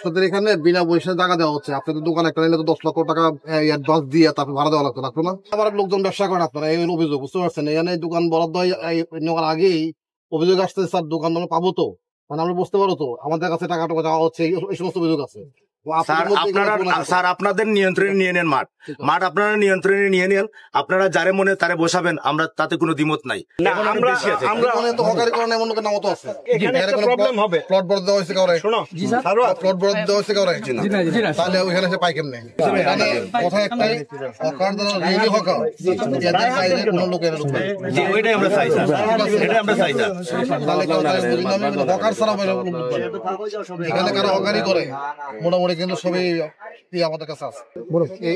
আপনাদের এখানে বিনা পয়সা টাকা দেওয়া হচ্ছে। আপনাদের দোকান একটা নিলে তো 10 লক্ষ টাকা অ্যাডভান্স দিয়ে তারপর ভাড়া দেওয়া লাগতো, লাগতো না? আবার লোকজন ব্যবসা করেন আপনারা, এই অভিযোগ, বুঝতে পারছেন? এখানে দোকান বরাদ্দ নেওয়ার আগেই অভিযোগ আসছে, স্যার দোকান আমরা পাবো তো, মানে আমরা বুঝতে পারো তো আমাদের কাছে টাকা টাকা দেওয়া হচ্ছে, এই সমস্ত অভিযোগ আছে। স্যার আপনাদের নিয়ন্ত্রণে নিয়ে নেন মাঠ আপনারা নিয়ন্ত্রণে নিয়ে নেন। আপনারা যারে মনে তারে বসাবেন, আমরা তাতে কোনো দ্বিমত নাই। তাহলে ওইখানে সে পাই কেমনে? কথা একটাই, কোনো লোকের এখানে কারো হকারি করে মোটামুটি কিন্তু সবই আমাদের কাছে আছে।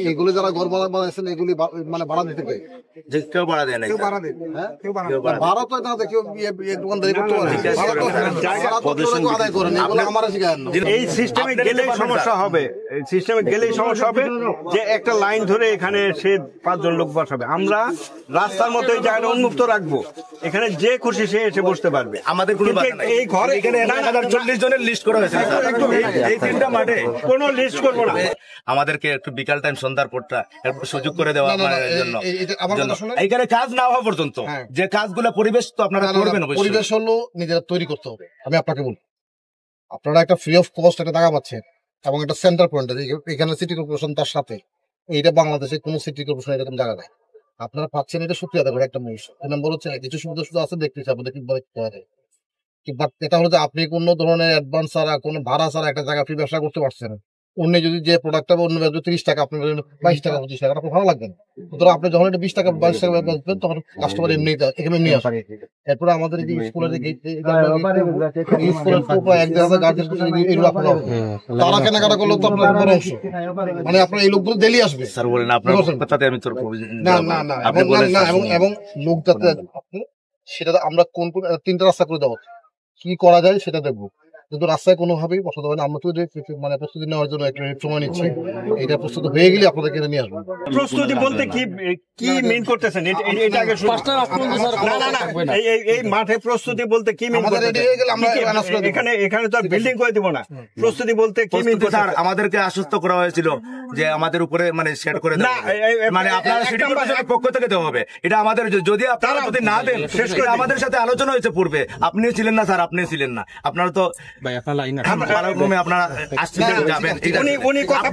এগুলি যারা ঘর বানাইছেন এগুলি মানে ভাড়া দিতে পারে, কেউ ভাড়া দেয় না, ভাড়া তো না কেউ দোকানদারি করতে পারে, আদায় করেন, এগুলো আমার শিখায় না। এই সিস্টেমে গেলেই সমস্যা হবে, এই সিস্টেমে গেলেই সমস্যা হবে যে একটা লাইন ধরে এখানে সে 5 জন লোক বসাবে। আমরা রাস্তার মতো এই জায়গাটা উন্মুক্ত রাখবো, এখানে যে খুশি সে এসে বসতে পারবে। আমাদের এই ঘরে এখানে 1040 জনের লিস্ট করা হয়েছে, এই 3টা মাঠে কোনো লিস্ট করবো না। আমাদেরকে একটু বিকাল টাইম সন্ধ্যার পরটা একটু সুযোগ করে দেওয়া জন্য, এখানে কাজ না হওয়া পর্যন্ত যে কাজগুলো পরিবেশ তো আপনারা করবেন, পরিবেশ হলো নিজেরা তৈরি করতে হবে। আমি আপনাকে বলবো, আপনারা একটা ফ্রি অফ কস্ট একটা টাকা পাচ্ছেন এবং একটা সেন্টার পয়েন্ট এখানে সিটি কর্পোরেশন তার সাথে, এইটা বাংলাদেশে কোনো সিটি কর্পোরেশন এরকম জায়গা নেই। আপনারা পাচ্ছেন, এটা সুক্রিয়া দেবেন একটা মানুষ। 2 নম্বর হচ্ছে কিছু সুবিধা সুবিধা আছে, দেখতেছি আপনাদের কিভাবে করা যায়। বাট এটা হলো যে আপনি কোনো ধরনের অ্যাডভান্স ছাড়া, কোনো ভাড়া ছাড়া একটা জায়গা ফ্রি ব্যবসা করতে পারছেন। অন্য যদি যে প্রোডাক্টটা অন্য 30 টাকা, আপনার 22 টাকা 25 টাকা, আপনার ভালো লাগবে না। সুতরাং আপনি যখন এটা 20 টাকা 22 টাকা বেচবেন তখন কাস্টমার এমনি এখানে নিয়ে আসবে। এরপরে আমাদের এই স্কুলের তারা কেনাকাটা করলো তো আপনার বড় অংশ, মানে আপনার এই লোকগুলো ডেলি আসবে। স্যার বলেন আপনার কথাতে আমি তোর না না না, এবং লোক যাতে সেটা আমরা কোন 3টা রাস্তা করে দেবো, কি করা যায় সেটা দেখবো, কিন্তু রাস্তায় কোনোভাবেই বসাতে হবে না। আমরা তো মানে প্রস্তুতি নেওয়ার জন্য একটা সময় নিচ্ছি, এটা প্রস্তুত হয়ে গেলে আপনাদেরকে নিয়ে আসবো। প্রস্তুতি বলতে কি মিন করতেছেন এটা আগে এই মাঠে প্রস্তুতি বলতে কি মিন করতেছেন? এখানে তো বিল্ডিং করে দিব না, প্রস্তুতি বলতে কি মিন করতেছেন? স্যার আমাদেরকে আশ্বস্ত করা হয়েছিল যে আমাদের উপরে মানে সেট করে দেওয়া হবে, মানে আপনারা সিটি কর্পোরেশনের পক্ষ থেকে দেওয়া হবে। এটা আমাদের যদি আপনারা যদি না দেন, শেষ করে আমাদের সাথে আলোচনা হয়েছে পূর্বে, আপনি ছিলেন না স্যার, আপনি ছিলেন না, আপনারা তো আপনারা আসছিলেন যাবেন,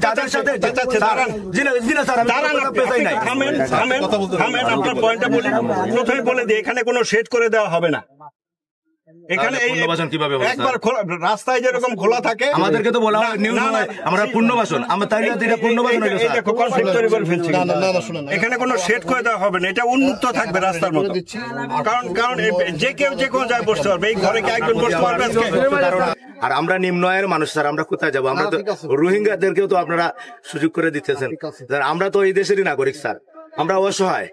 যাদের সাথে আপনার পয়েন্টটা বলি, প্রথমে বলে দিই এখানে কোনো সেট করে দেওয়া হবে না। এখানে কিভাবে একবার রাস্তায় যেরকম খোলা থাকে, আমাদেরকে তো বলা হয় নিউজ নয়, আমরা পূর্ণবাসন, আমরা তাই এটা পূর্ণবাসন হয়ে গেছে, কনফ্লিক্ট তৈরি করে ফেলছি। এখানে কোনো সেট করে দেওয়া হবে না, এটা উন্মুক্ত থাকবে রাস্তার মতো। কারণ যে কেউ যে কোনো জায়গায় বসতে পারবে, এই ঘরে কি একজন বসতে পারবে আজকে? আর আমরা নিম্ন আয়ের মানুষ স্যার, আমরা কোথায় যাবো? আমরা তো রোহিঙ্গাদেরকেও তো আপনারা সুযোগ করে দিতেছেন স্যার, আমরা তো এই দেশেরই নাগরিক স্যার, আমরা অসহায়।